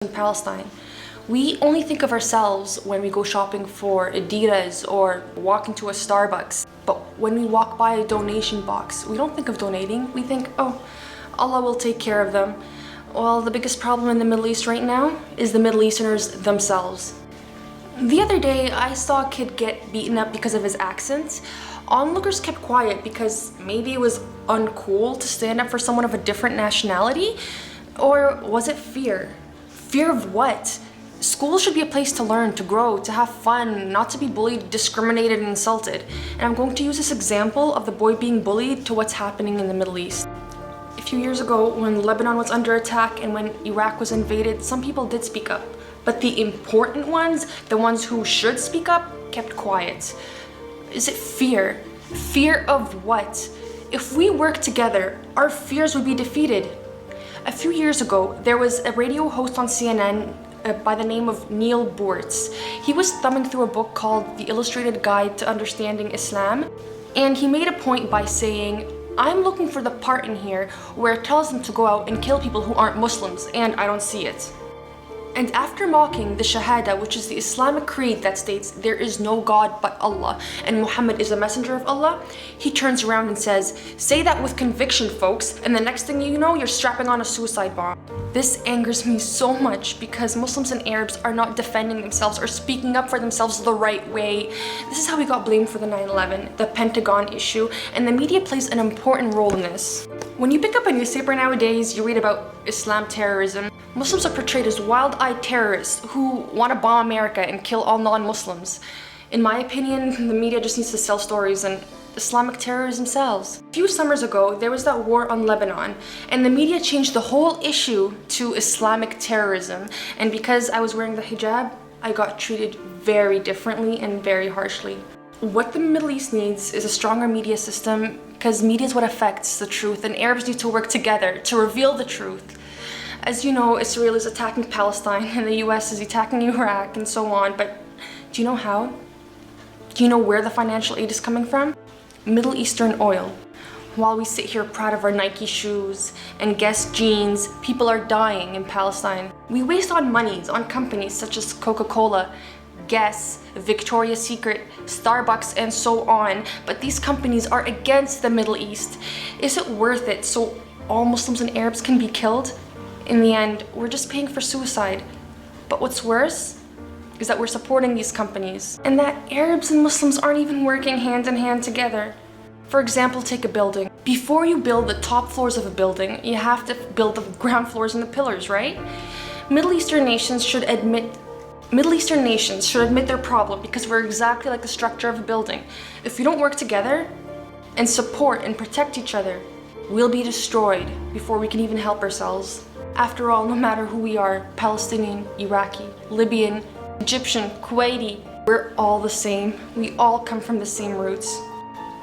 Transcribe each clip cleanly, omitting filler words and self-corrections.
in Palestine. We only think of ourselves when we go shopping for Adidas or walk into a Starbucks. But when we walk by a donation box, we don't think of donating. We think, oh, Allah will take care of them. Well, the biggest problem in the Middle East right now is the Middle Easterners themselves. The other day, I saw a kid get beaten up because of his accent. Onlookers kept quiet because maybe it was uncool to stand up for someone of a different nationality? Or was it fear? Fear of what? School should be a place to learn, to grow, to have fun, not to be bullied, discriminated, and insulted. And I'm going to use this example of the boy being bullied to what's happening in the Middle East. A few years ago, when Lebanon was under attack and when Iraq was invaded, some people did speak up. But the important ones, the ones who should speak up, kept quiet. Is it fear? Fear of what? If we work together, our fears would be defeated. A few years ago, there was a radio host on CNN by the name of Neil Boortz. He was thumbing through a book called The Illustrated Guide to Understanding Islam, and he made a point by saying, I'm looking for the part in here where it tells them to go out and kill people who aren't Muslims, and I don't see it. And after mocking the Shahada, which is the Islamic creed that states there is no God but Allah and Muhammad is a messenger of Allah, he turns around and says, say that with conviction, folks, and the next thing you know, you're strapping on a suicide bomb. This angers me so much because Muslims and Arabs are not defending themselves or speaking up for themselves the right way. This is how we got blamed for the 9/11, the Pentagon issue, and the media plays an important role in this. When you pick up a newspaper nowadays, you read about Islam terrorism. Muslims are portrayed as wild-eyed terrorists who want to bomb America and kill all non-Muslims. In my opinion, the media just needs to sell stories and Islamic terrorists themselves. A few summers ago, there was that war on Lebanon, and the media changed the whole issue to Islamic terrorism. And because I was wearing the hijab, I got treated very differently and very harshly. What the Middle East needs is a stronger media system because media is what affects the truth, and Arabs need to work together to reveal the truth. As you know, Israel is attacking Palestine and the US is attacking Iraq and so on, but do you know how? Do you know where the financial aid is coming from? Middle Eastern oil. While we sit here proud of our Nike shoes and Guess jeans, people are dying in Palestine. We waste on monies on companies such as Coca-Cola, Guess, Victoria's Secret, Starbucks, and so on, but these companies are against the Middle East. Is it worth it so all Muslims and Arabs can be killed? In the end, we're just paying for suicide. But what's worse is that we're supporting these companies and that Arabs and Muslims aren't even working hand in hand together. For example, take a building. Before you build the top floors of a building, you have to build the ground floors and the pillars, right? Middle Eastern nations should admit their problem because we're exactly like the structure of a building. If we don't work together and support and protect each other, we'll be destroyed before we can even help ourselves. After all, no matter who we are, Palestinian, Iraqi, Libyan, Egyptian, Kuwaiti, we're all the same. We all come from the same roots.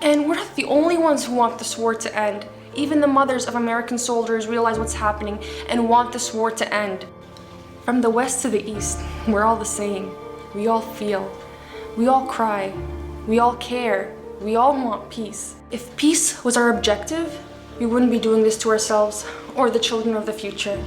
And we're not the only ones who want this war to end. Even the mothers of American soldiers realize what's happening and want this war to end. From the west to the east, we're all the same. We all feel. We all cry. We all care. We all want peace. If peace was our objective, we wouldn't be doing this to ourselves or the children of the future.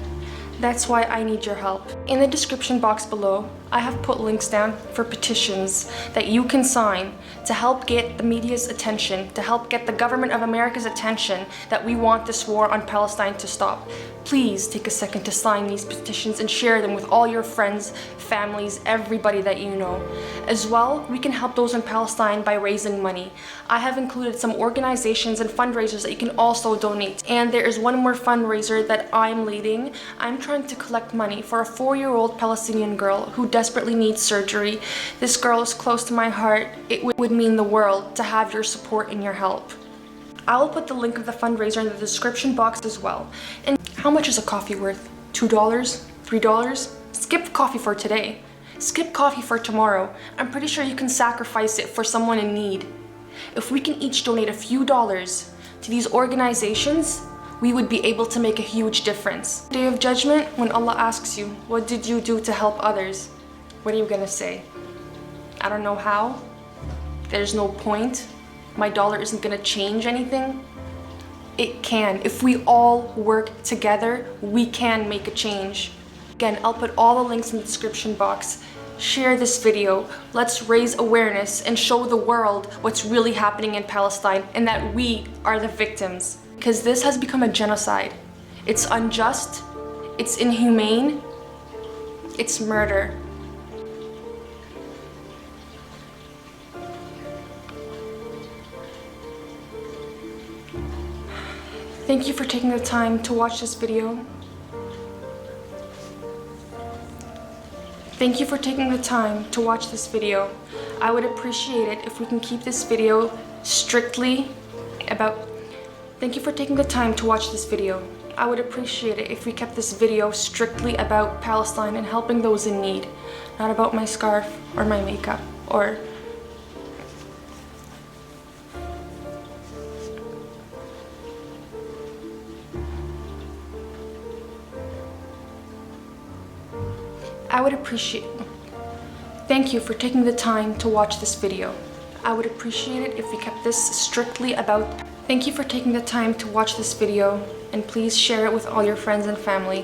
That's why I need your help. In the description box below, I have put links down for petitions that you can sign to help get the media's attention, to help get the government of America's attention that we want this war on Palestine to stop. Please take a second to sign these petitions and share them with all your friends, families, everybody that you know. As well, we can help those in Palestine by raising money. I have included some organizations and fundraisers that you can also donate. And there is one more fundraiser that I'm leading. I'm trying to collect money for a 4-year-old Palestinian girl who desperately needs surgery. This girl is close to my heart. It would mean the world to have your support and your help. I will put the link of the fundraiser in the description box as well. And how much is a coffee worth? $2? $3? Skip coffee for today. Skip coffee for tomorrow. I'm pretty sure you can sacrifice it for someone in need. If we can each donate a few dollars to these organizations, we would be able to make a huge difference. Day of Judgment, when Allah asks you, what did you do to help others? What are you gonna say? I don't know how. There's no point. My dollar isn't gonna change anything. It can. If we all work together, we can make a change. Again, I'll put all the links in the description box. Share this video. Let's raise awareness and show the world what's really happening in Palestine and that we are the victims. Because this has become a genocide. It's unjust, it's inhumane, it's murder. Thank you for taking the time to watch this video. Thank you for taking the time to watch this video. I would appreciate it if we can keep this video strictly about... Thank you for taking the time to watch this video. I would appreciate it if we kept this video strictly about Palestine and helping those in need, not about my scarf or my makeup or... I would appreciate... Thank you for taking the time to watch this video. I would appreciate it if we kept this strictly about... Thank you for taking the time to watch this video, and please share it with all your friends and family.